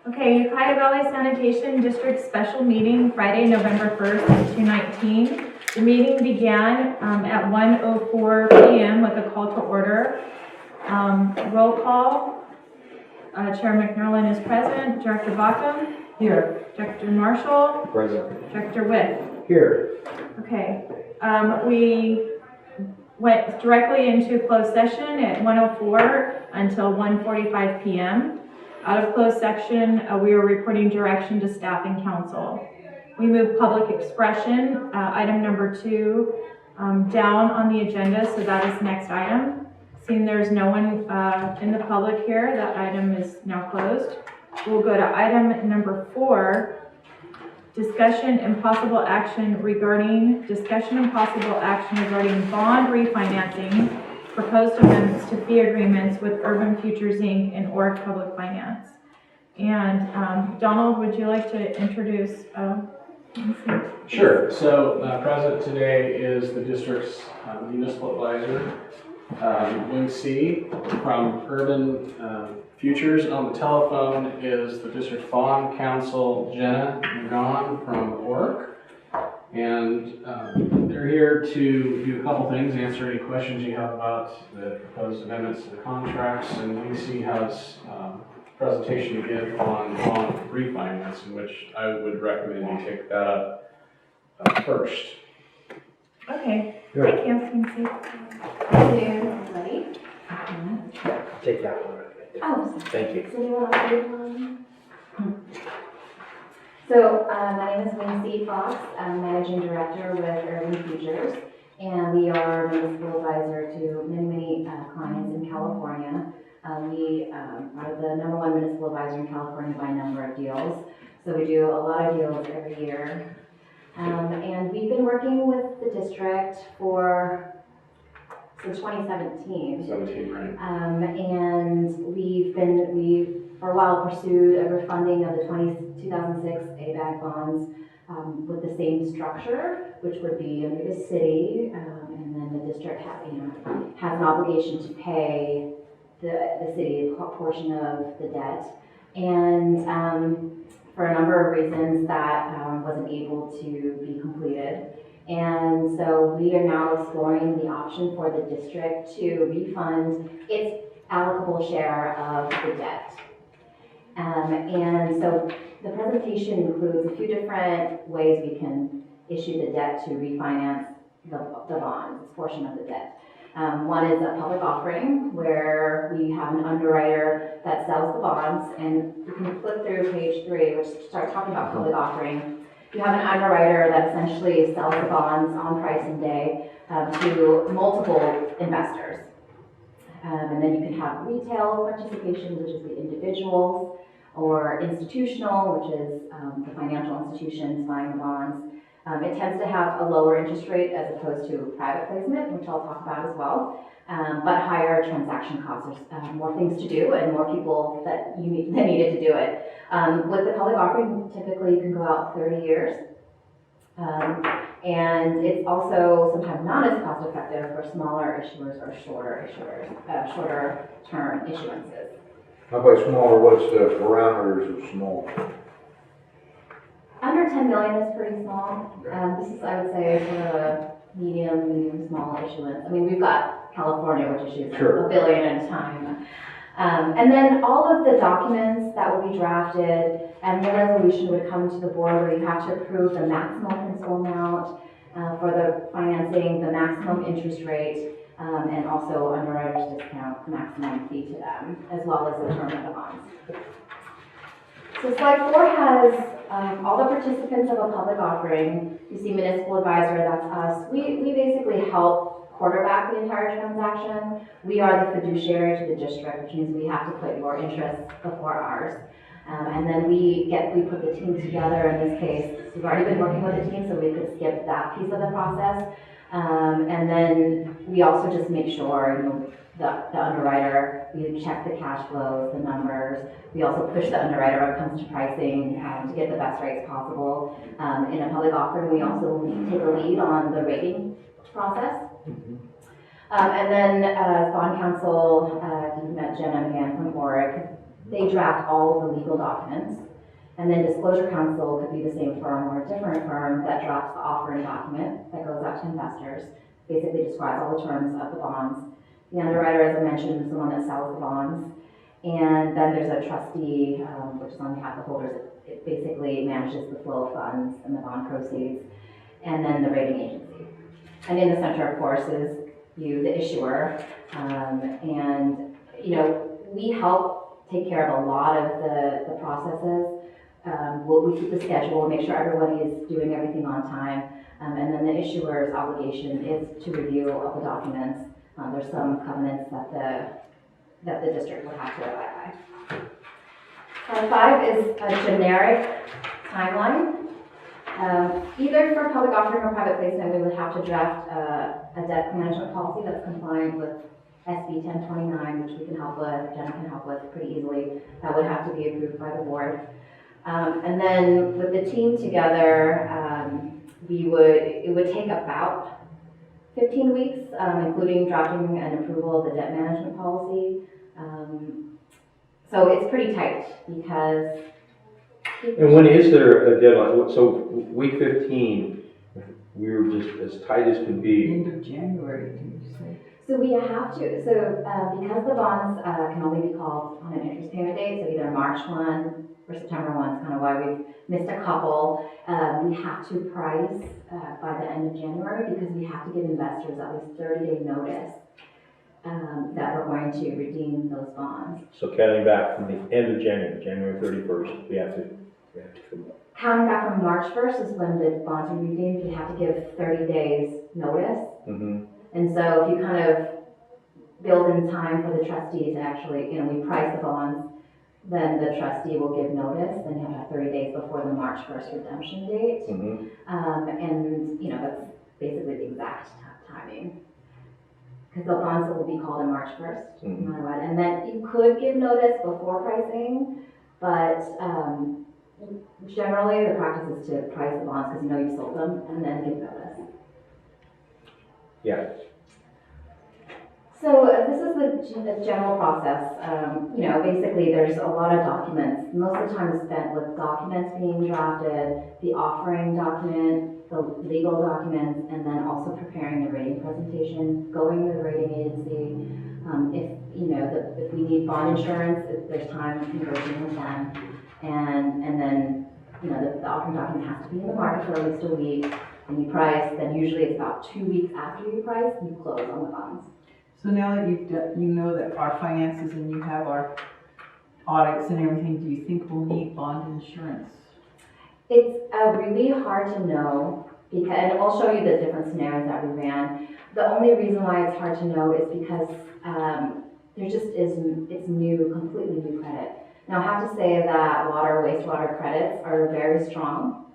Okay, Ukiah Valley Sanitation District Special Meeting, Friday, November 1st, 2019. The meeting began at 1:04 p.m. with a call to order. Roll call. Chair McNerlin is present. Director Bockham? Here. Director Marshall? Present. Director Witt? Here. Okay. We went directly into closed session at 1:04 until 1:45 p.m. Out of closed section, we are reporting direction to staff and council. We move public expression, item number 2, down on the agenda, so that is next item. Seeing there's no one in the public here, that item is now closed. We'll go to item number 4, discussion and possible action regarding bond refinancing, proposed amendments to fee agreements with Urban Futures Inc. and Org Public Finance. And Donald, would you like to introduce? Sure. So present today is the district's municipal advisor, Lucy from Urban Futures. On the telephone is the district's bond counsel, Jenna McGon from Org. And they're here to do a couple things, answer any questions you have about the proposed amendments to the contracts, and Lucy has a presentation to give on refinance, in which I would recommend you take that up first. Okay, Good. thank you, Lucy. Good afternoon, everybody. Take that one. Oh, Thank you. does anyone else need one? So, my name is Lucy Fox. I'm Managing Director with Urban Futures, and we are municipal advisor to many clients in California. We are the #1 municipal advisor in California by number of deals. So we do a lot of deals every year. And we've been working with the district since 2017. 17, right? And we for a while pursued a refunding of the 2006 ABAC bonds with the same structure, which would be under the city, and then the district has an obligation to pay the city a portion of the debt. And for a number of reasons that wasn't able to be completed. And so we are now exploring the option for the district to refund its allocable share of the debt. And so the presentation includes a few different ways we can issue the debt to refinance the bonds, this portion of the debt. One is a public offering, where we have an underwriter that sells the bonds, and you can flip through page 3, which starts talking about public offering. You have an underwriter that essentially sells the bonds on pricing day to multiple investors. And then you can have retail participation, which is the individuals, or institutional, which is the financial institutions buying the bonds. It tends to have a lower interest rate as opposed to private placement, which I'll talk about as well, but higher transaction costs. There's more things to do and more people that needed to do it. With the public offering, typically you can go out 30 years. And it's also sometimes not as cost effective for smaller issuers or shorter term issuances. How about smaller? What's the parameters of small? Under 10 million is pretty small. This is, I would say, sort of a medium, small issuance. I mean, we've got California, which issues Sure. $1 billion at a time. And then all of the documents that will be drafted and the resolution would come to the board, where you have to approve the maximum principal amount for the financing, the maximum interest rate, and also underwriter's discount, maximum fee to them, as well as the term of the bonds. So slide 4 has all the participants of a public offering. You see municipal advisor, that's us. We basically help quarterback the entire transaction. We are the fiduciary to the district, which means we have to put your interests before ours. And then we put the team together. In this case, we've already been working with the team, so we could skip that piece of the process. And then we also just make sure, the underwriter, we check the cash flows, the numbers. We also push the underwriter when it comes to pricing to get the best rates possible. In a public offering, we also take a lead on the rating process. And then as bond counsel, you met Jenna again from Org. They draft all of the legal documents. And then disclosure counsel could be the same firm or a different firm that drafts the offering document that goes out to investors, basically describes all the terms of the bonds. The underwriter, as I mentioned, is the one that sells the bonds. And then there's a trustee, which is on behalf of the holders. It basically manages the flow of funds and the bond proceeds. And then the rating agency. And in the center, of course, is you, the issuer. And, you know, we help take care of a lot of the processes. We keep the schedule, make sure everybody is doing everything on time. And then the issuer's obligation is to review all the documents. There's some covenants that the district would have to abide by. 5 is a generic timeline. Either for public offering or private placement, we would have to draft a debt management policy that's compliant with SB 1029, which we can help with, Jenna can help with pretty easily. That would have to be approved by the board. And then with the team together, it would take about 15 weeks, including drafting and approval of the debt management policy. So it's pretty tight because. And when is there a deadline? So week 15, we were just as tight as can be. End of January, did you say? So we have to, because the bonds can only be called on an interest payment date, so either March 1 or September 1 is kind of why we've missed a couple. We have to price by the end of January because we have to give investors at least 30-day notice that we're going to redeem those bonds. So counting back from the end of January, January 31st, we have to come up. Counting back from March 1st is when the bonds are redeemed. You have to give 30 days notice. Mm-hmm. And so if you kind of build in time for the trustee to actually, you know, we price the bonds, then the trustee will give notice, then you have to have 30 days before the March 1st redemption date. Mm-hmm. And, you know, that's basically the exact timing. Because the bonds will be called on March 1st, Mm-hmm. no matter what. And then you could give notice before pricing, but generally the practice is to price the bonds because you know you sold them and then give notice. Yeah. So this is the general process. You know, basically there's a lot of documents. Most of the time is spent with documents being drafted, the offering document, the legal documents, and then also preparing the rating presentation, going to the rating agency. If we need bond insurance, if there's time conversing with them. And then, you know, the offering document has to be in the market for at least a week. And you price, then usually it's about 2 weeks after you price, you close on the bonds. So now that you know that our finances and you have our audits and everything, do you think we'll need bond insurance? It's really hard to know because, and I'll show you the different scenarios that we ran. The only reason why it's hard to know is because there just it's new, completely new credit. Now I have to say that water, wastewater credits are very strong.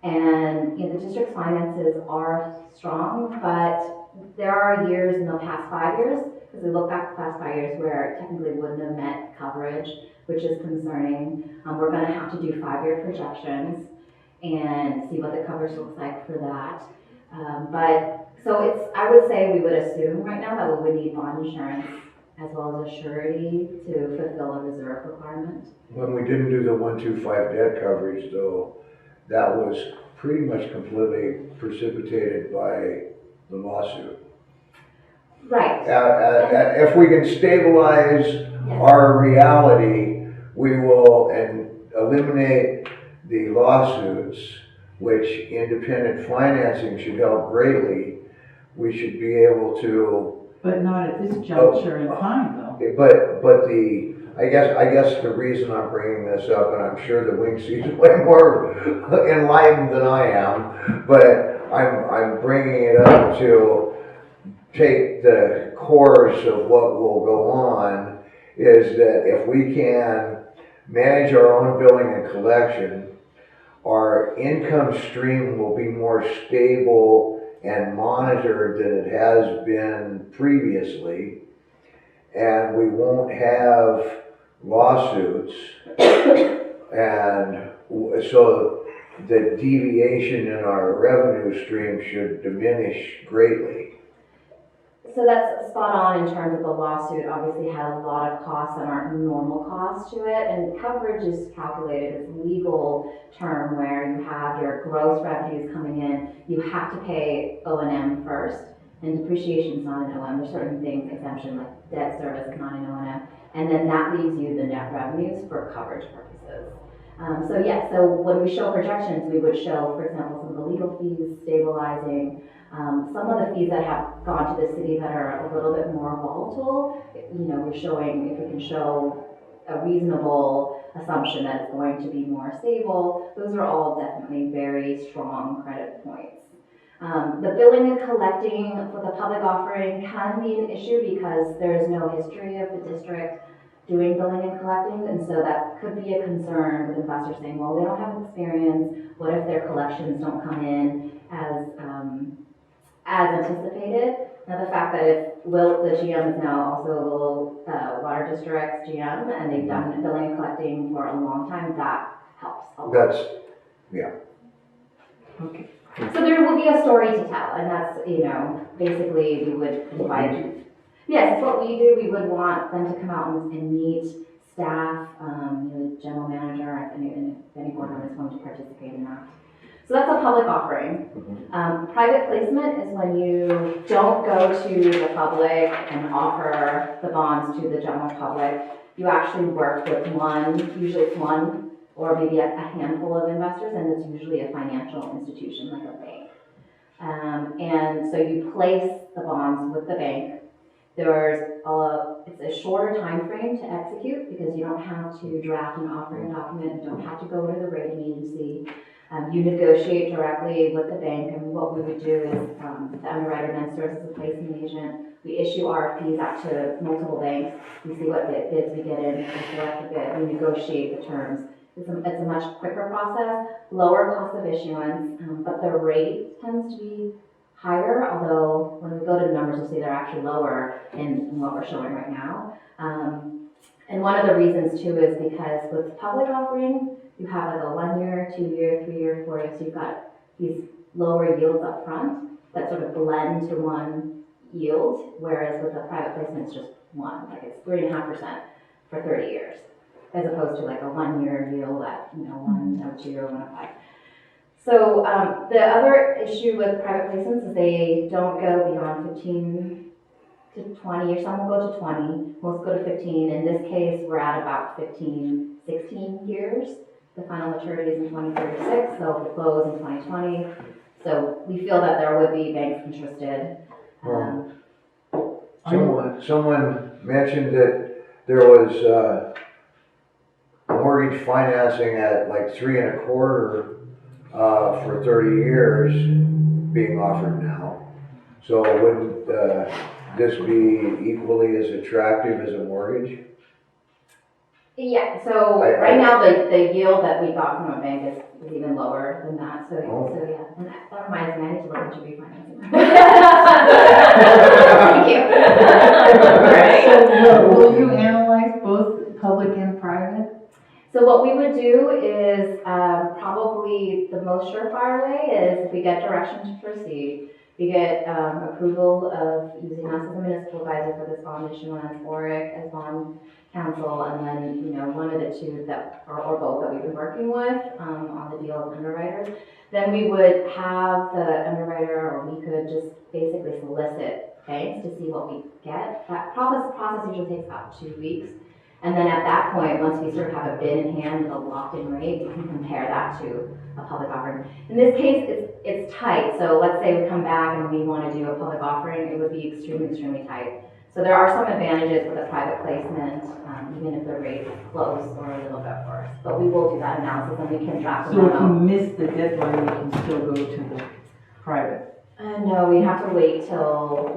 And you know, the district's finances are strong, but there are years in the past 5 years, because we look back the past 5 years where it technically wouldn't have met coverage, which is concerning. We're going to have to do 5-year projections and see what the coverage looks like for that. I would say we would assume right now that we would need bond insurance as well as a surety to fulfill a reserve requirement. When we didn't do the 125 debt coverage though, that was pretty much completely precipitated by the lawsuit. Right. If we can stabilize our reality, we will eliminate the lawsuits, which independent financing should help greatly. We should be able to. But not at this juncture in time, though. I guess the reason I'm bringing this up, and I'm sure the Wingsee's way more enlightened than I am, but I'm bringing it up to take the course of what will go on, is that if we can manage our own billing and collection, our income stream will be more stable and monitored than it has been previously, and we won't have lawsuits, and so the deviation in our revenue stream should diminish greatly. So that's spot on in terms of the lawsuit, obviously has a lot of costs that aren't normal costs to it, and coverage is calculated as a legal term where you have your gross revenues coming in, you have to pay O&M first, and depreciation is not an O&M, there's certain things, exemption like debt service is not an O&M, and then that leaves you the net revenues for coverage purposes. So when we show projections, we would show, for example, some of the legal fees, stabilizing, some of the fees that have gone to the city that are a little bit more volatile. We're showing, if we can show a reasonable assumption that it's going to be more stable, those are all definitely very strong credit points. The billing and collecting for the public offering can be an issue because there is no history of the district doing billing and collecting, and so that could be a concern with investors saying, well, they don't have experience, what if their collections don't come in as anticipated? Now the fact that the GM is now also a little water district's GM, and they've done billing and collecting for a long time, that helps a lot. Okay. So there will be a story to tell, and that's, basically we would invite, yes, it's what we do. We would want them to come out and meet staff, general manager, and if any board member is going to participate in that. So that's a public offering. Private placement is when you don't go to the public and offer the bonds to the general public. You actually work with usually it's one or maybe a handful of investors, and it's usually a financial institution like a bank. And so you place the bonds with the bank. It's a shorter time frame to execute because you don't have to draft an offering document, you don't have to go to the rating agency. You negotiate directly with the bank, and what we would do is the underwriter then serves as a placement agent. We issue RFPs out to multiple banks. We see what bids we get in, we select the bid, we negotiate the terms. It's a much quicker process, lower cost of issuance, but the rate tends to be higher, although when we go to the numbers, we'll see they're actually lower in what we're showing right now. And one of the reasons too is because with public offering, you have like a 1 year, 2 year, 3 year, 4 year, so you've got these lower yields up front that sort of blend to one yield, whereas with a private placement, it's just one, like it's 3.5% for 30 years, as opposed to like a 1 year yield at 1.02 or 1.05. So the other issue with private placements is they don't go beyond 15 to 20, or some will go to 20, most go to 15. In this case, we're at about 15, 16 years. The final maturity is in 2036, so we close in 2020. So we feel that there would be banks interested. Someone mentioned that there was mortgage financing at like 3.25% for 30 years being offered now. So wouldn't this be equally as attractive as a mortgage? Yeah, so right now the yield that we got from a bank is even lower than that. So yeah, and that reminds me, I need to look into refinancing. Thank you. Right. So will you analyze both public and private? So what we would do is probably the most surefire way is if we get direction to proceed, we get approval of using us as a municipal advisor for this bond issuance, ORIC as bond counsel, and then one of the two that or both that we've been working with on the deal as underwriters. Then we would have the underwriter, or we could just basically solicit banks to see what we get. That process usually takes about 2 weeks. And then at that point, once we sort of have a bid in hand with a locked-in rate, we can compare that to a public offering. In this case, it's tight. So let's say we come back and we want to do a public offering, it would be extremely, extremely tight. So there are some advantages with a private placement, even if the rate is close or a little bit worse. But we will do that analysis and we can draft So if you them. miss the deadline, you can still go to the private? No, we'd have to wait till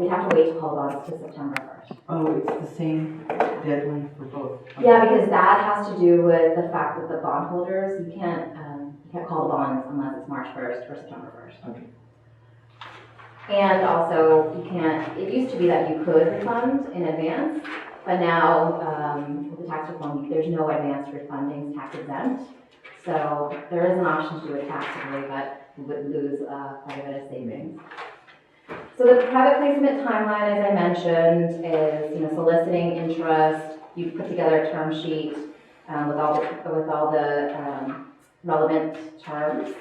hold on to September 1st. Oh, it's the same deadline for both? Yeah, because that has to do with the fact that the bondholders, you can't call the bonds unless it's March 1st or September 1st. Okay. And also, it used to be that you could refund in advance, but now with the tax reform, there's no advance refunding, it's tax exempt. So there is an option to do it taxably, but we would lose quite a bit of savings. So the private placement timeline, as I mentioned, is, soliciting interest. You put together a term sheet with all the relevant terms,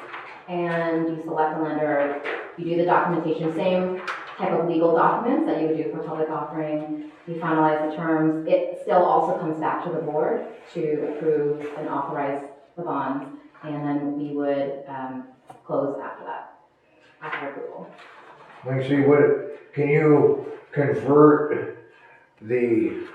and you select a lender. You do the documentation, same type of legal documents that you would do for public offering. You finalize the terms. It still also comes back to the board to approve and authorize the bonds, and then we would close after that, after approval. Let me see, can you convert the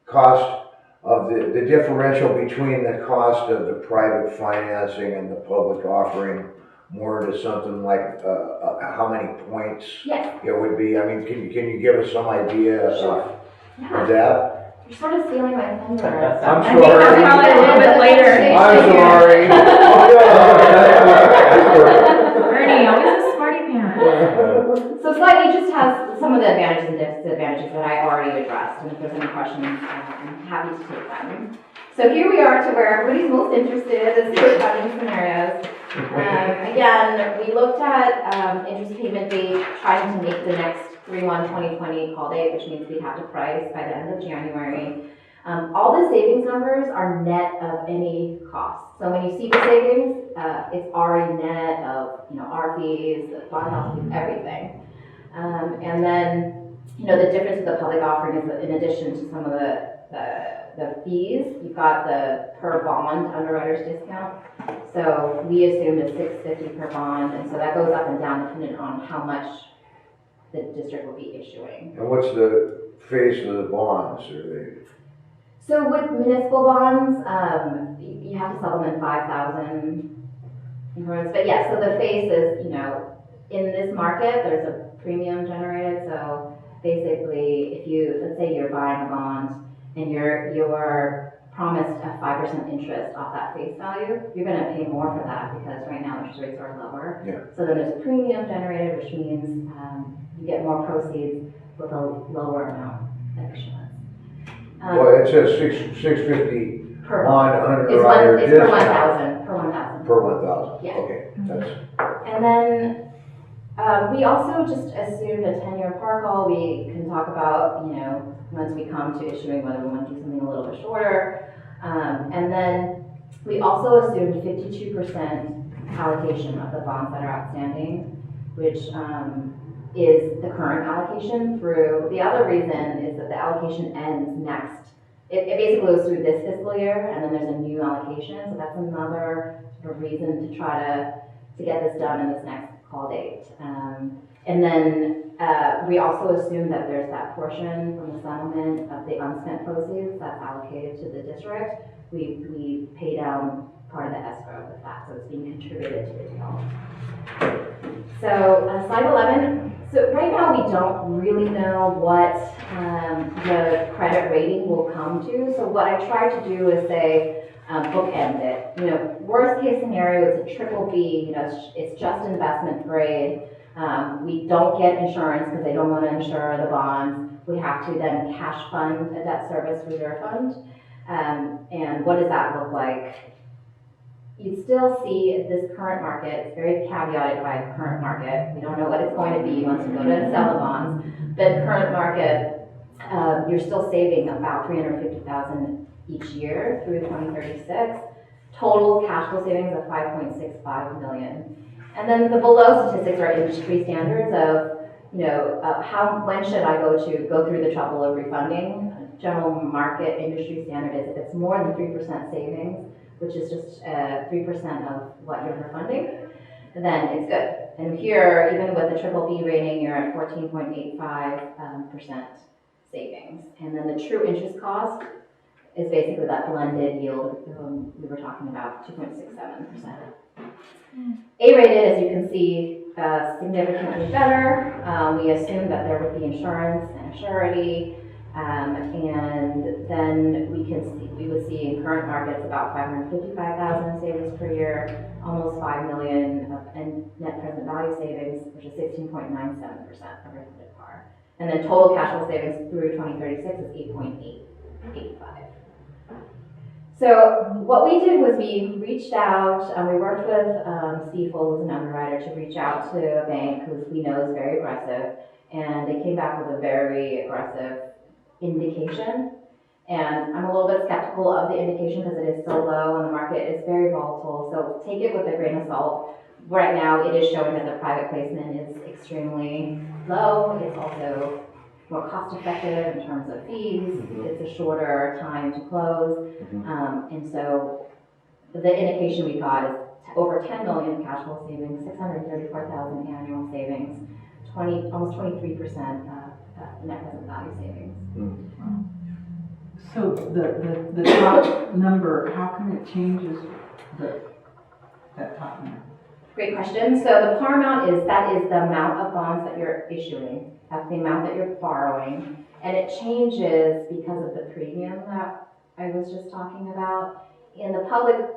cost of the differential between the cost of the private financing and the public offering more to something like, how many points Yes. it would be? I mean, can you give us some idea Sure. of that? You're sort of stealing my thunder. I'm I think that's sorry. probably a little bit later. I'm sorry. Ernie, always a smarty pants. So slide E just has some of the advantages and disadvantages that I already addressed, and if there's any questions, I'm happy to take them. So here we are to where everybody's most interested, is the funding scenarios. Again, we looked at interest payment date, trying to make the next 3/1/2020 call date, which means we have to price by the end of January. All the savings numbers are net of any costs. So when you see the savings, it's already net of, our fees, the bond house fees, everything. And then, the difference of the public offering is that in addition to some of the fees, you've got the per bond underwriter's discount. So we assumed a $650 per bond, and so that goes up and down depending on how much the district will be issuing. And what's the face of the bonds? Are they? So with municipal bonds, you have to supplement 5,000 increments. But yes, so the face is, in this market, there's a premium generated. So basically, let's say you're buying a bond and you're promised a 5% interest off that face value, you're going to pay more for that because right now interest rates are lower. Yeah. So then there's a premium generated, which means you get more proceeds with a lower amount of issuance. Well, it says $650 Per bond It's underwriter per discount. 1,000, per 1,000. Per 1,000. Yeah. Okay, that's. And then we also just assumed a 10-year par call. We can talk about, once we come to issuing, whether we want to do something a little bit shorter. And then we also assumed 52% allocation of the bonds that are outstanding, which is the current allocation through. The other reason is that the allocation ends next. It basically goes through this fiscal year, and then there's a new allocation. So that's another sort of reason to try to get this done in this next call date. And then we also assume that there's that portion from the settlement of the unspent proceeds that's allocated to the district. We pay down part of the escrow with that, so it's being contributed to the deal. So slide 11. So right now we don't really know what the credit rating will come to. So what I try to do is say bookend it. Worst case scenario, it's a BBB. It's just investment grade. We don't get insurance because they don't want to insure the bonds. We have to then cash fund a debt service reserve fund. And what does that look like? You still see this current market, it's very caveated by current market. We don't know what it's going to be once we go to sell the bonds. But current market, you're still saving about $350,000 each year through 2036. Total cash flow savings of $5.65 million. And then the below statistics are industry standards of, when should I go through the trouble of refunding? General market industry standard is if it's more than 3% savings, which is just 3% of what you're refunding, then it's good. And here, even with the BBB rating, you're at 14.85% savings. And then the true interest cost is basically that blended yield we were talking about, 2.67%. A-rated, as you can see, significantly better. We assume that there would be insurance and a surety, and then we would see in current markets about 555,000 savings per year, almost 5 million of net present value savings, which is 16.97% of refunded par. And then total cash flow savings through 2036 is 8.885. So what we did was we reached out, we worked with Stiefel, who's an underwriter, to reach out to a bank who we know is very aggressive, and they came back with a very aggressive indication. And I'm a little bit skeptical of the indication because it is so low and the market is very volatile, so take it with a grain of salt. Right now, it is showing that the private placement is extremely low. It's also more cost effective in terms of fees. It's a shorter time to close. And so the indication we got is over 10 million cash flow savings, 634,000 annual savings, almost 23% net present value savings. So the top number, how come it changes that top number? Great question. So the par amount that is the amount of bonds that you're issuing. That's the amount that you're borrowing. And it changes because of the premium that I was just talking about. In the public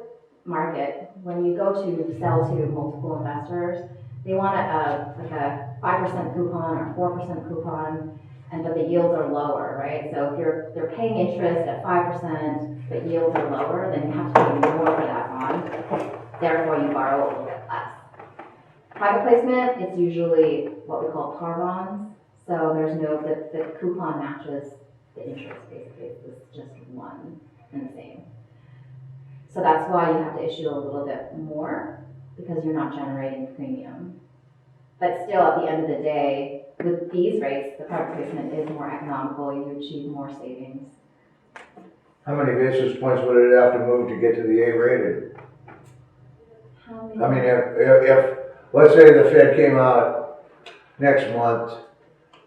market, when you go to sell to multiple investors, they want like a 5% coupon or 4% coupon, but the yields are lower, right? So if they're paying interest at 5%, but yields are lower, then you have to pay more for that bond. Therefore, you borrow a little bit less. Private placement, it's usually what we call par bonds. So there's the coupon matches the interest, basically. It's just one and the same. So that's why you have to issue a little bit more, because you're not generating premium. But still, at the end of the day, with these rates, the private placement is more economical. You achieve more savings. How many basis points would it have to move to get to the A-rated? How many? I mean, if, let's say the Fed came out next month,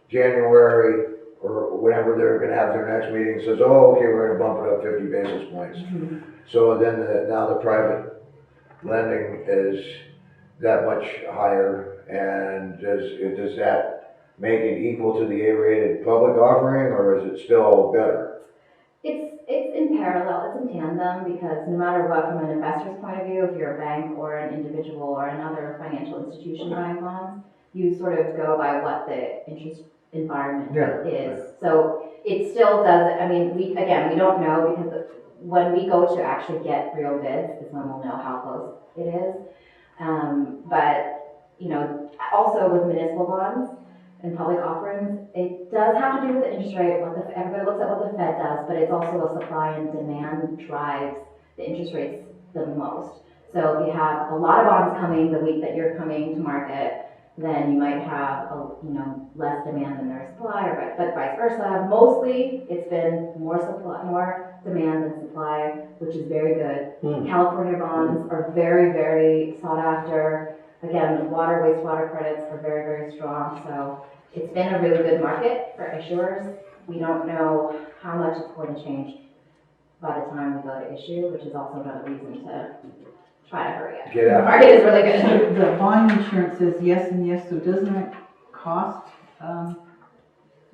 January, or whenever they're gonna have their next meeting, says, oh, okay, we're gonna bump it up 50 basis points. So then now the private lending is that much higher, and does that make it equal to the A-rated public offering, or is it still better? It's in parallel, it's in tandem, because no matter what, from an investor's point of view, if you're a bank or an individual or another financial institution buying bonds, you sort of go by what the interest environment is. So it still does, I mean, we don't know, because when we go to actually get real bids is when we'll know how close it is. But, you know, also with municipal bonds and public offerings, it does have to do with the interest rate. Everybody looks at what the Fed does, but it's also a supply and demand drives the interest rates the most. So if you have a lot of bonds coming the week that you're coming to market, then you might have less demand than their supply, but vice versa. Mostly, it's been more demand than supply, which is very good. California bonds are very, very sought after. Again, the water, wastewater credits are very, very strong. So it's been a really good market for issuers. We don't know how much it's going to change by the time we go to issue, which is also another reason to try to hurry up. Get out. The market is really good. So the bond insurance says yes and yes, so doesn't it cost,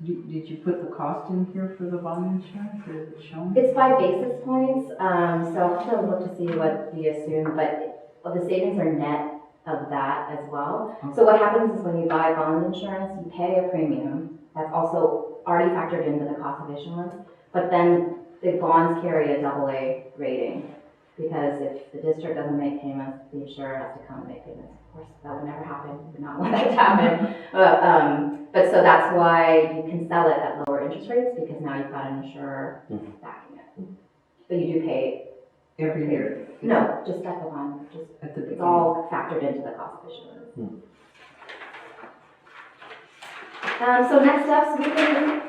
did you put the cost in here for the bond insurance, or is it shown? It's 5 basis points, so I'll have to look to see what we assume, but the savings are net of that as well. Okay. So what happens is when you buy bond insurance, you pay a premium that's also already factored into the cost of issuance, but then the bonds carry a AA rating. Because if the district doesn't make payments, the insurer has to come and make payments. Of course, that would never happen. We would not want that to happen. But so that's why you can sell it at lower interest rates, because now you've got an insurer backing it. But you do pay Every year? No, just at the bond. Just At the it's beginning? all factored into the cost of issuance. So next steps, we've been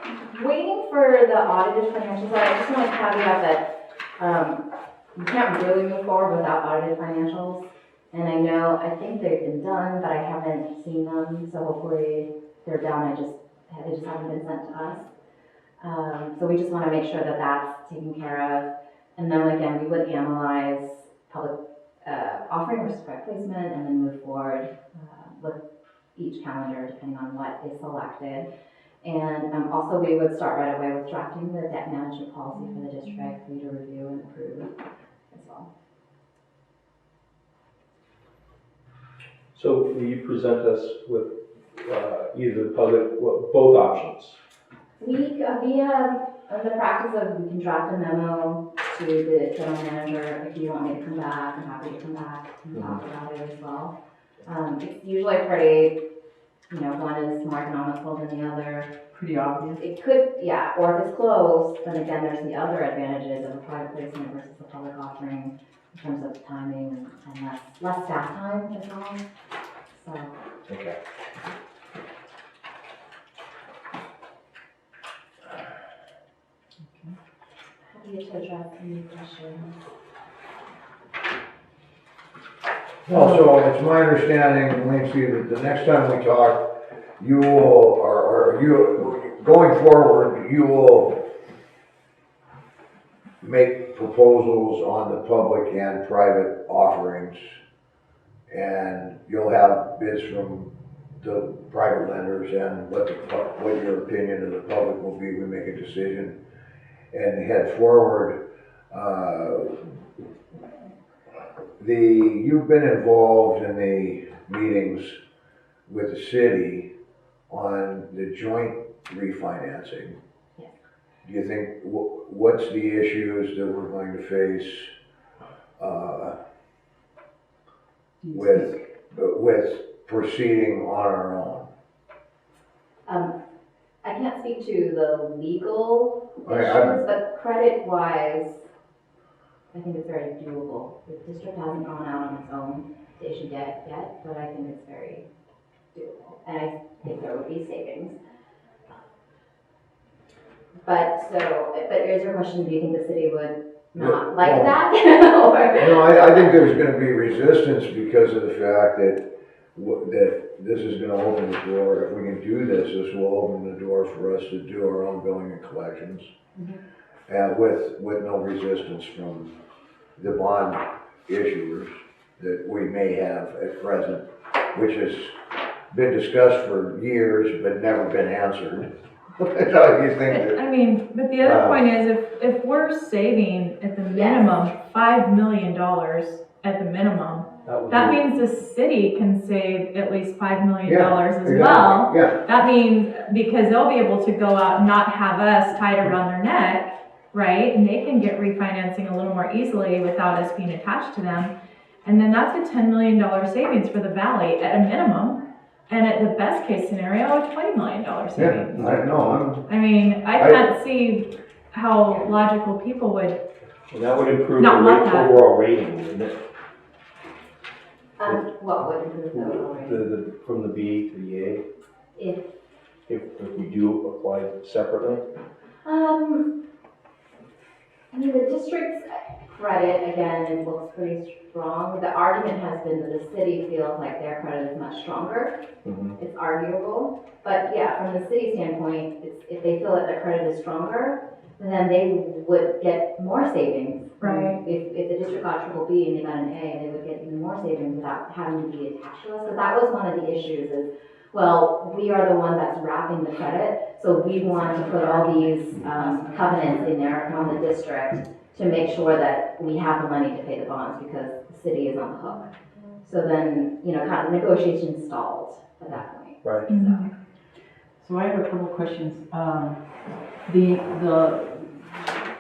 waiting for the audited financials. I just want to caveat that you can't really move forward without audited financials. And I think they've been done, but I haven't seen them. So hopefully they're done. They just haven't been sent to us. So we just want to make sure that that's taken care of. And then again, we would analyze public offering versus private placement, and then move forward with each calendar depending on what is selected. And also we would start right away with drafting the debt management policy for the district for you to review and approve as well. So will you present us with either both options? We have the practice of we can draft a memo to the general manager. If you want me to come back, I'm happy to come back and talk about it as well. It's usually pretty, one is more economical than the other. Pretty obvious. It could, yeah, or if it's close, then again, there's the other advantages of a private placement versus a public offering in terms of timing and less staff time as well. So, Okay. happy to address any questions. Also, it's my understanding, Lindsay, that the next time we talk, you will, or you, going forward, you will make proposals on the public and private offerings, and you'll have bids from the private lenders and what your opinion of the public will be. We make a decision and head forward. You've been involved in the meetings with the city on the joint refinancing. Yes. Do you think, what's the issues that we're going to face with proceeding on our own? I can't speak to the legal Okay, issues, but credit-wise, I think it's very doable. The district hasn't gone out on its own to issue debt yet, but I think it's very doable. And I think there would be savings. But is your question, do you think the city would not like that? No, I think there's gonna be resistance because of the fact that this is gonna open the door. If we can do this, this will open the door for us to do our own billing and collections. And with no resistance from the bond issuers that we may have at present, which has been discussed for years but never been answered. So you think that, I mean, but the other point is, if we're saving at the minimum $5 million at the minimum, that means the city can save at least $5 million as well. Yeah. That means, because they'll be able to go out and not have us tied around their neck, right? And they can get refinancing a little more easily without us being attached to them. And then that's a $10 million savings for the valley at a minimum. And at the best case scenario, a $20 million savings. Yeah, I know. I mean, I can't see how logical people would. Well, that would improve the Not want that. overall rating, wouldn't it? What would improve the overall rating? From the B to the A, if we do apply separately? I mean, the district's credit, again, it looks pretty strong. The argument has been that the city feels like their credit is much stronger. It's arguable. But yeah, from the city standpoint, if they feel that their credit is stronger, then they would get more savings. Right. If the district got triple B and they got an A, they would get even more savings without having to be attached to us. Because that was one of the issues is, well, we are the one that's wrapping the credit, so we want to put all these covenants in there on the district to make sure that we have the money to pay the bonds because the city is on the hook. So then, kind of negotiations stalled at that point. Right. So I have a couple questions. The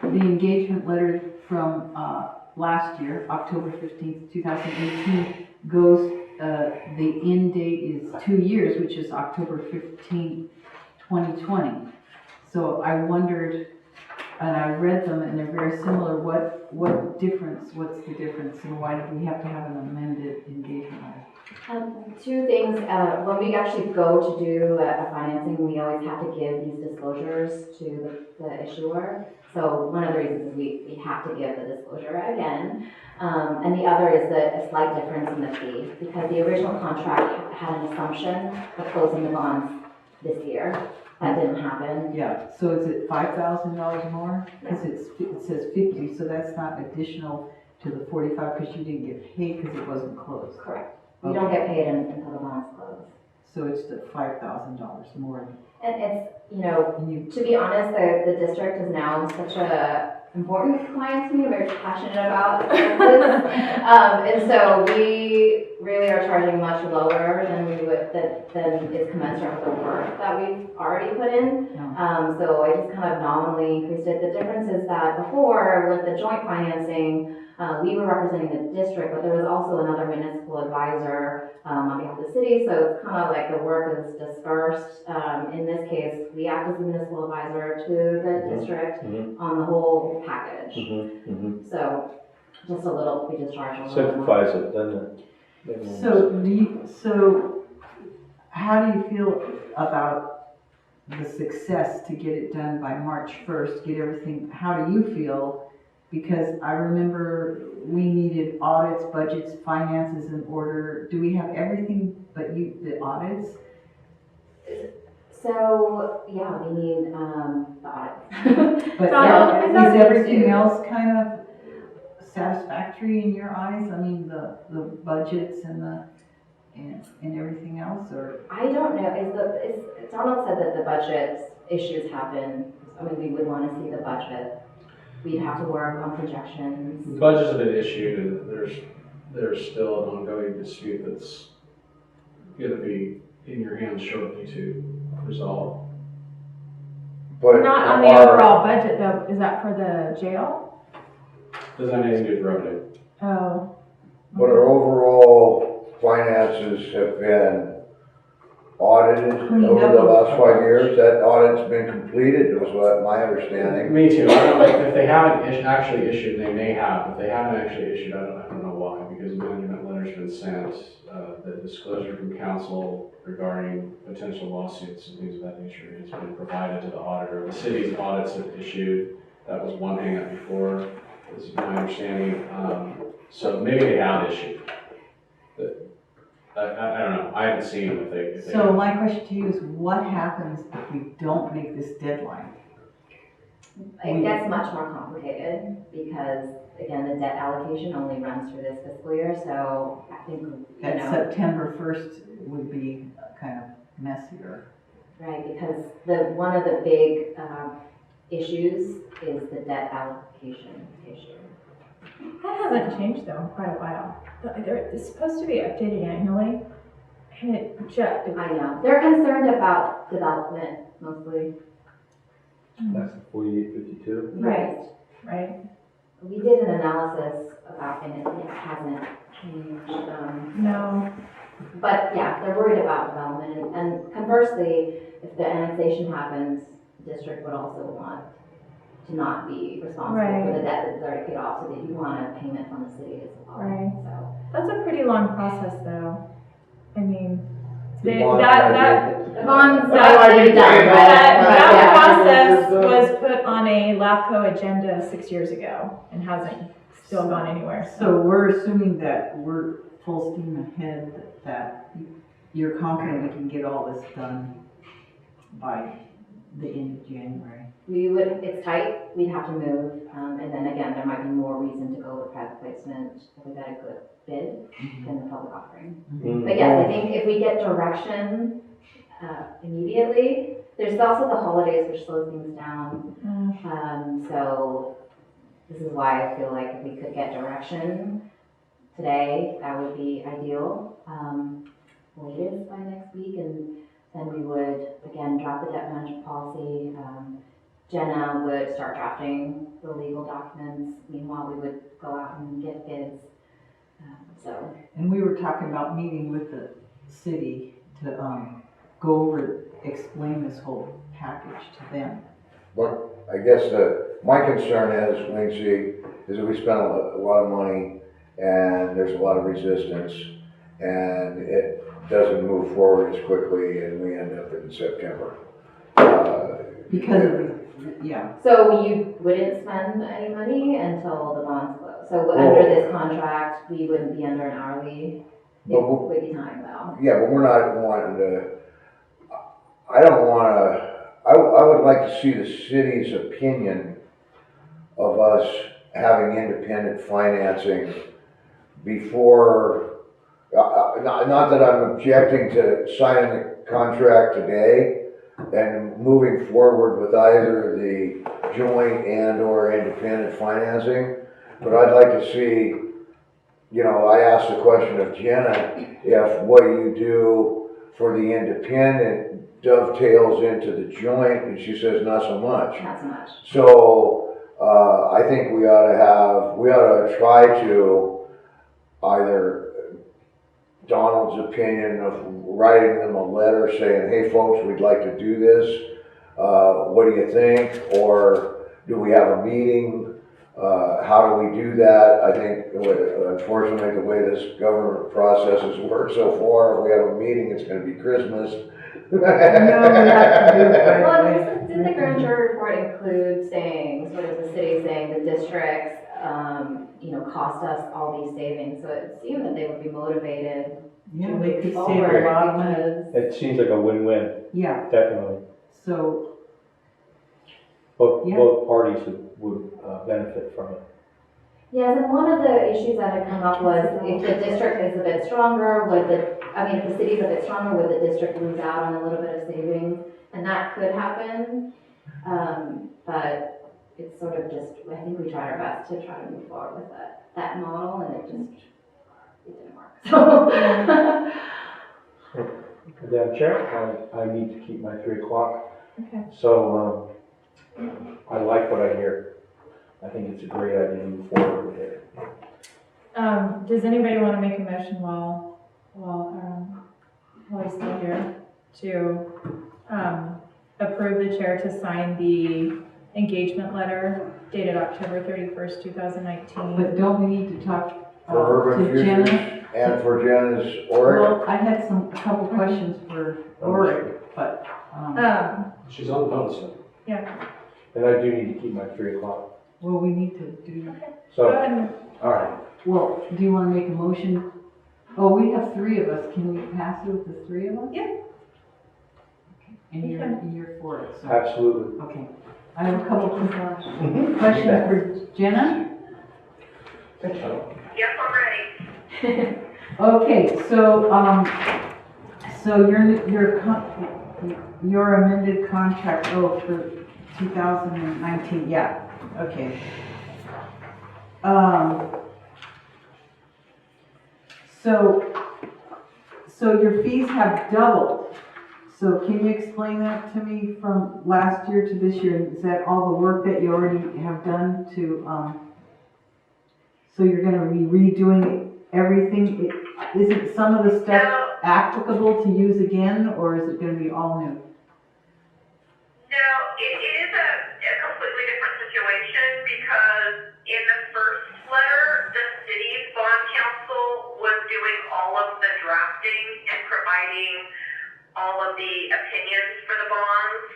engagement letter from last year, October 15th, 2018, goes, the end date is 2 years, which is October 15th, 2020. So I wondered, and I read them and they're very similar, what's the difference and why do we have to have an amended engagement letter? Two things, when we actually go to do a financing, we always have to give these disclosures to the issuer. So one of the reasons is we have to give the disclosure again. And the other is a slight difference in the fee, because the original contract had an assumption of closing the bonds this year. That didn't happen. Yeah, so is it $5,000 more? Because it says 50, so that's not additional to the 45 because you didn't get paid because it wasn't closed. Correct. You don't get paid until the bond's closed. So it's the $5,000 more. And it's, to be honest, the district is now such a important client to me, very passionate about this. And so we really are charging much lower than we would, than is commensurate with the work that we've already put in. No. So I just kind of nominally increased it. The difference is that before, with the joint financing, we were representing the district, but there was also another municipal advisor on behalf of the city, so it's kind of like the work is dispersed. In this case, we act as the municipal advisor to the district on the whole package. So just a little, we just charge a little more. Simplifies it, doesn't it? So how do you feel about the success to get it done by March 1st, get everything, how do you feel? Because I remember we needed audits, budgets, finances in order. Do we have everything but the audits? So, yeah, we need the audit. But I thought is so, everything too. else kind of satisfactory in your eyes? I mean, the budgets and and everything else, or? I don't know, Donald said that the budget issues happen. I mean, we would want to see the budget. We'd have to work on projections. The budgets have been issued, and there's still an ongoing dispute that's gonna be in your hands shortly to resolve. But Not on the overall budget though, is that for the jail? Doesn't have anything to do with revenue. Oh. But our overall finances have been audited Cleaned over up the a last lot. 5 years. That audit's been completed, was what my understanding. Me too. I don't know if they haven't actually issued, they may have. If they haven't actually issued, I don't know why, because the management letter's been sent, the disclosure from council regarding potential lawsuits and things of that nature has been provided to the auditor. The city's audits have issued. That was one hang up before, is my understanding. So maybe they have issued. But I don't know. I haven't seen them if they So have. my question to you is, what happens if we don't make this deadline? It gets much more complicated because, again, the debt allocation only runs through this fiscal year, so I think, That September 1st would be kind of messier. right, because one of the big issues is the debt allocation issue. That hasn't changed though in quite a while. It's supposed to be updated annually, and it just, I know, they're concerned about development mostly. That's 4852. Right. right? We did an analysis about, and it hasn't changed. No. But yeah, they're worried about development, and conversely, if the annexation happens, the district would also want to not be responsible for the debt that's already paid off, so that you want a payment from the city as well. Right. So That's a pretty long process though. I mean, The bond might the bonds That's why have to we be done, did but that yeah. process was put on a LAFCO agenda 6 years ago and hasn't still gone anywhere. So we're assuming that we're full steam ahead, that you're confident we can get all this done by the end of January. it's tight, we'd have to move, and then again, there might be more reason to go with private placement if we got a good bid than the public offering. But yes, I think if we get direction immediately, there's also the holidays which slows things down. So this is why I feel like if we could get direction today, that would be ideal. Latest by next week, and then we would again draft the debt management policy. Jenna would start drafting the legal documents. Meanwhile, we would go out and get bids. And we were talking about meeting with the city to go over, explain this whole package to them. But I guess my concern is, Lindsay, is that we spend a lot of money and there's a lot of resistance and it doesn't move forward as quickly and we end up in September. Because of, yeah. So you wouldn't spend any money until the bonds close. So under this contract, we wouldn't be under an hourly. It would be time though. Yeah, but we're not wanting to, I don't want to, I would like to see the city's opinion of us having independent financing before, not that I'm objecting to signing the contract today and moving forward with either the joint and or independent financing, but I'd like to see, I asked the question of Jenna, if what you do for the independent dovetails into the joint, and she says not so much. Not so much. So, I think we ought to try to either Donald's opinion of writing them a letter saying, hey folks, we'd like to do this, what do you think? Or do we have a meeting? How do we do that? I think, unfortunately, the way this government process has worked so far, if we have a meeting, it's gonna be Christmas. No, we have to do it right Well, away. did the grand jury report include saying, sort of the city saying the districts, cost us all these savings? So it seemed that they would be motivated Yeah, to they move could save forward a lot of money. because It seems like a win-win, Yeah, definitely. so, Both, Yeah. both parties would benefit from it. yes, and one of the issues that had come up was if the district is a bit stronger, if the city's a bit stronger, would the district lose out on a little bit of savings? And that could happen, but it's sort of just, I think we tried our best to try to move forward with that model, and it didn't work, so. Madam Chair, I need to keep my 3 o'clock, Okay. so, I like what I hear. I think it's a great idea to move forward with it. Does anybody want to make a motion while he's still here to, approve the chair to sign the engagement letter dated October 31st, 2019? but don't we need to talk For urban to Jenna? futures and for Jenna's org. Well, I had a couple questions for Oric, but, She's on the phone, so. Yeah, And I do need to keep my 3 o'clock. well, we need to do, go So, ahead and, all right. well, do you want to make a motion? Oh, we have 3 of us. Can we pass it with the 3 of us? Yeah. Okay. And you're for it, so, Absolutely. okay. I have a couple of Mhm. questions for Jenna. Yes, I'm ready. Okay, so, so your amended contract, for 2019, yeah, okay. So your fees have doubled. So can you explain that to me from last year to this year? Is that all the work that you already have done to, so you're gonna be redoing everything? Isn't some of the stuff No. applicable to use again, or is it gonna be all new? No, it is a completely different situation because in the first letter, the city's bond council was doing all of the drafting and providing all of the opinions for the bonds.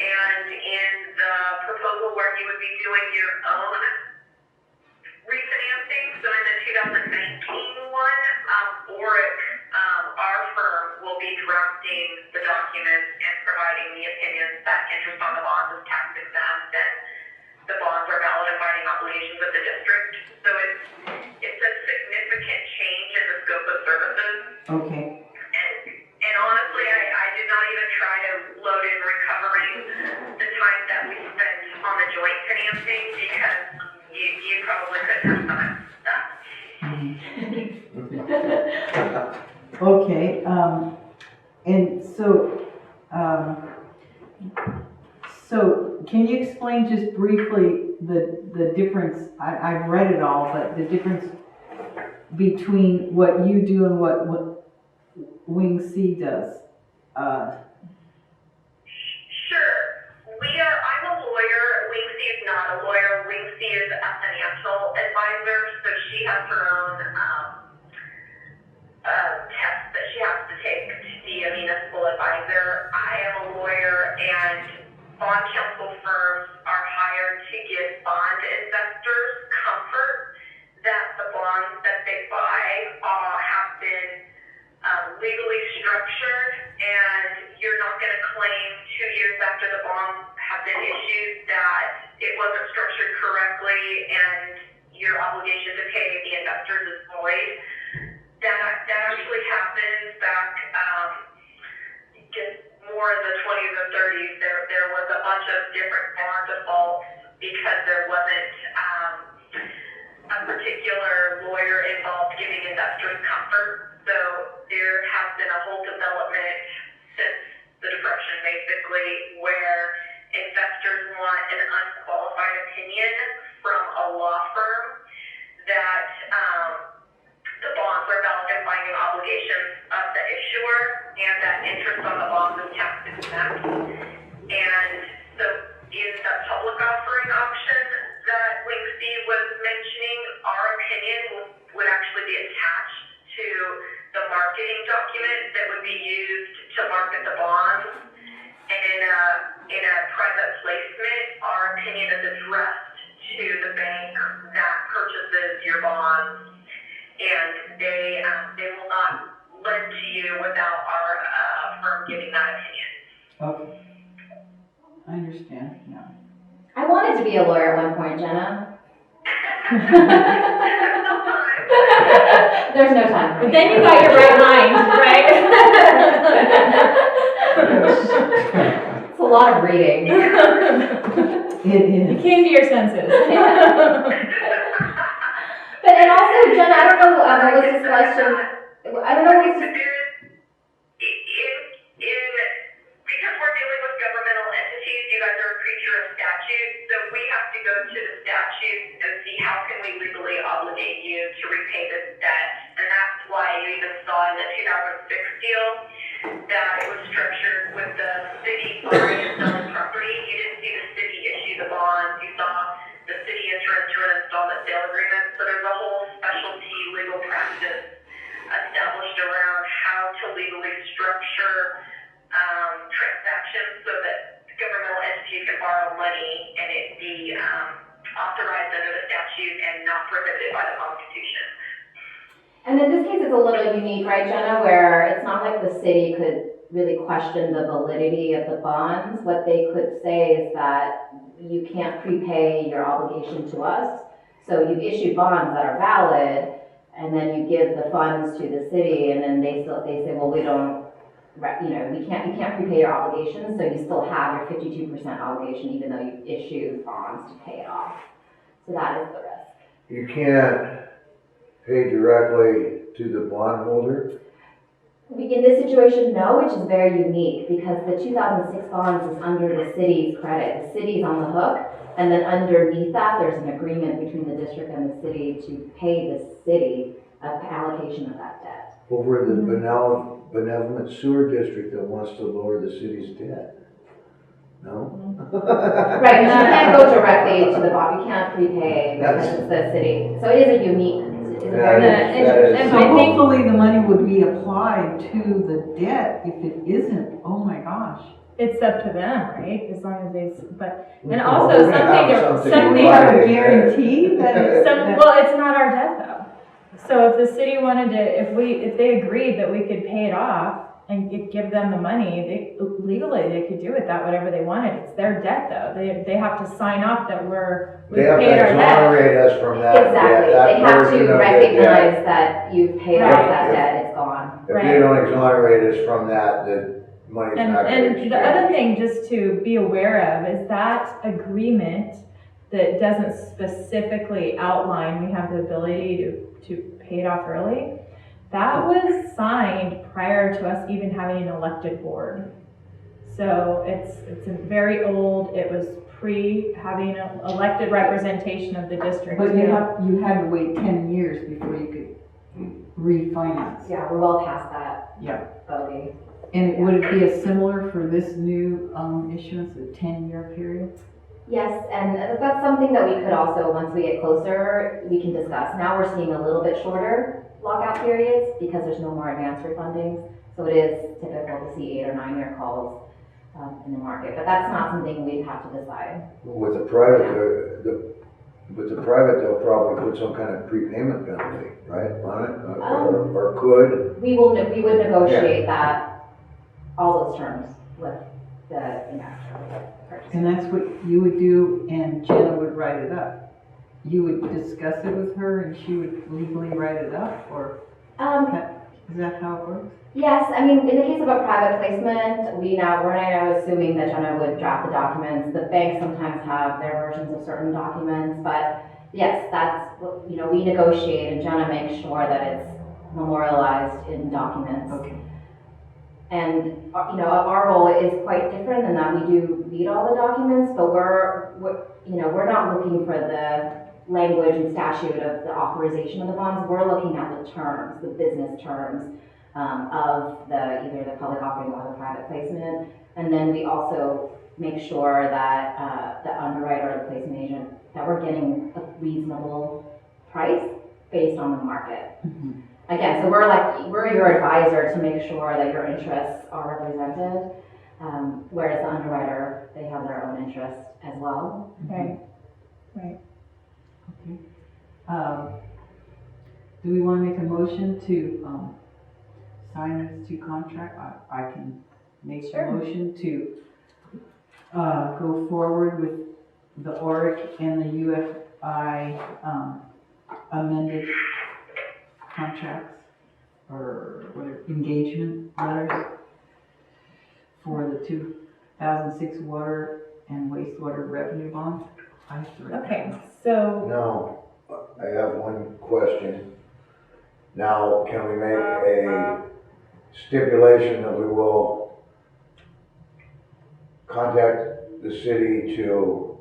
And in the proposal where you would be doing your own refinancing, so in the 2019 one, Oric, our firm, will be drafting the documents and providing the opinions that interest on the bonds is tax exempt and the bonds are valid and binding obligations of the district. So it's a significant change in the scope of services. Okay, And honestly, I did not even try to load in recovering the time that we spent on the joint financing because you probably couldn't have done that. okay, and so can you explain just briefly the difference? I've read it all, but the difference between what you do and what Wing C does? Sure. I'm a lawyer. Wing C is not a lawyer. Wing C is a financial advisor, so she has her own test that she has to take to be a municipal advisor. I am a lawyer, and bond counsel firms are hired to give bond investors comfort that the bonds that they buy have been legally structured, and you're not going to claim 2 years after the bonds have been issued that it wasn't structured correctly and your obligation to pay the investors is void. That actually happened back just more in the 20s or 30s. There was a bunch of different bond defaults because there wasn't a particular lawyer involved giving investors comfort. So there has been a whole development since the Depression, basically, where investors want an unqualified opinion from a law firm that the bonds are valid and binding obligations of the issuer, and that interest on the bonds is tax exempt. And so in the public offering option that Winksy was mentioning, our opinion would actually be attached to the marketing document that would be used to market the bonds. And in a private placement, our opinion is addressed to the bank that purchases your bonds, and they will not lend to you without our firm giving that opinion. Okay. I understand now. I wanted to be a lawyer at one point, Jenna. There's no time for But me. then you got your right mind, right? It's a lot of reading. It You is. came to your senses. But and also, Jenna, I don't know what was discussed. I don't know what was. Because we're dealing with governmental entities, you guys are a creature of statute, so we have to go to the statute and see how can we legally obligate you to repay this debt. And that's why you even saw in the 2006 deal that it was structured with the city buying and selling property. You didn't see the city issue the bonds, you saw the city enter into an installment sale agreement. So there's a whole specialty legal practice established around how to legally structure transactions so that governmental entities can borrow money and it be authorized under the statute and not prohibited by the Constitution. And in this case, it's a little unique, right, Jenna, where it's not like the city could really question the validity of the bonds. What they could say is that you can't prepay your obligation to us. So you've issued bonds that are valid, and then you give the funds to the city, and then they say, well, we don't, you can't prepay your obligations, so you still have your 52% obligation, even though you issued bonds to pay it off. So that is the risk. You can't pay directly to the bondholder? In this situation, no, which is very unique because the 2006 bonds is under the city's credit. The city's on the hook, and then underneath that, there's an agreement between the district and the city to pay the city an allocation of that debt. Over the benevolent sewer district that wants to lower the city's debt? No? Right, you can't go directly to the bond, you can't prepay because it's the city. So it is a unique, it's a very And So I think- hopefully the money would be applied to the debt. If it isn't, oh my gosh. It's up to them, right? As long as they, but, and Well, also we have something, We have a guarantee that it's. well, it's not our debt though. So if the city wanted to, if they agreed that we could pay it off and give them the money, legally they could do with that whatever they wanted. It's their debt though. They have to sign off that we They have paid to our debt. exonerate us from that. Exactly, that they have version to of it, recognize that you've paid off Right. that debt, it's gone. If they don't exonerate us from that, the money's And, not going to and the other thing just to be aware of is that agreement that doesn't specifically outline we have the ability to pay it off early. That was signed prior to us even having an elected board. So it's a very old, it was pre having an elected representation of the district. But too. you had to wait 10 years before you could refinance. Yeah, we're well past that. Yeah. Bogey. And would it be a similar for this new issuance, a 10-year period? Yes, and that's something that we could also, once we get closer, we can discuss. Now we're seeing a little bit shorter lockout periods because there's no more advance refundings. So it is typical to see 8 or 9 year calls in the market, but that's not something we'd have to decide. With the private, they'll probably put some kind of prepayment penalty, right, on it, or could. We would negotiate that, all those terms with the investor. And that's what you would do, and Jenna would write it up. You would discuss it with her, and she would legally write it up, or is that how it works? Yes, I mean, in the case of a private placement, we're now assuming that Jenna would draft the documents. The banks sometimes have their versions of certain documents, but yes, that's, we negotiate and Jenna makes sure that it's memorialized in documents. Okay. And, our role is quite different in that we do read all the documents, but we're not looking for the language and statute of the authorization of the bonds. We're looking at the terms, the business terms, of either the public offering or the private placement. And then we also make sure that, the underwriter or the placement agent, that we're getting a reasonable price based on the market. Mhm. Again, so we're your advisor to make sure that your interests are represented, whereas the underwriter, they have their own interests as well. Right. Okay. Do we want to make a motion to, sign these two contracts? I can make Sure. a motion to, go forward with the ORIC and the UFI, amended contracts, or whatever, engagement letters for the 2006 water and wastewater revenue bonds. I have to write that Okay, down. so, Now, I have one question. Now, can we make a stipulation that we will contact the city to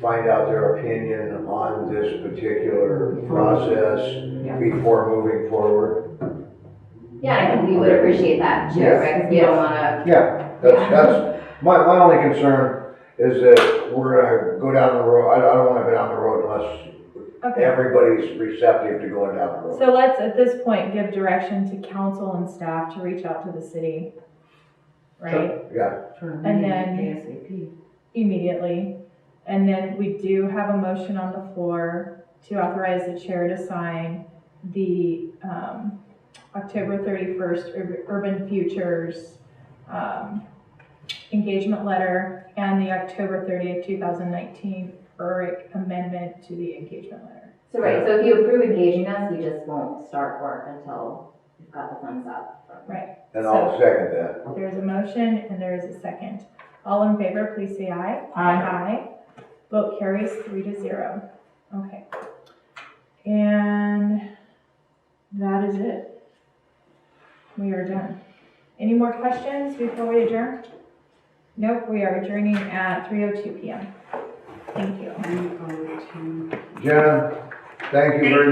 find out their opinion on this particular process Yeah. before moving forward? Yeah, I think we would appreciate that too, Yeah. right? Because we don't wanna, Yeah, that's, my only concern is that we're gonna go down the road, I don't wanna go down the road unless okay. everybody's receptive to going down the road. So let's, at this point, give direction to council and staff to reach out to the city, right? Yeah, For a And meeting then- ASAP. Immediately. And then we do have a motion on the floor to authorize the chair to sign the, October 31st Urban Futures, engagement letter and the October 30th, 2019 URIC amendment to the engagement letter. so right, so if you approve engaging us, we just won't start work until we've got the thumbs up. Right. and I'll second that. There's a motion and there is a second. All in favor, please say aye. Aye. Vote carries 3-0. Okay. And that is it. We are done. Any more questions before we adjourn? Nope, we are adjourning at 3:02 p.m. Thank you. We go to Jenna, thank you very much.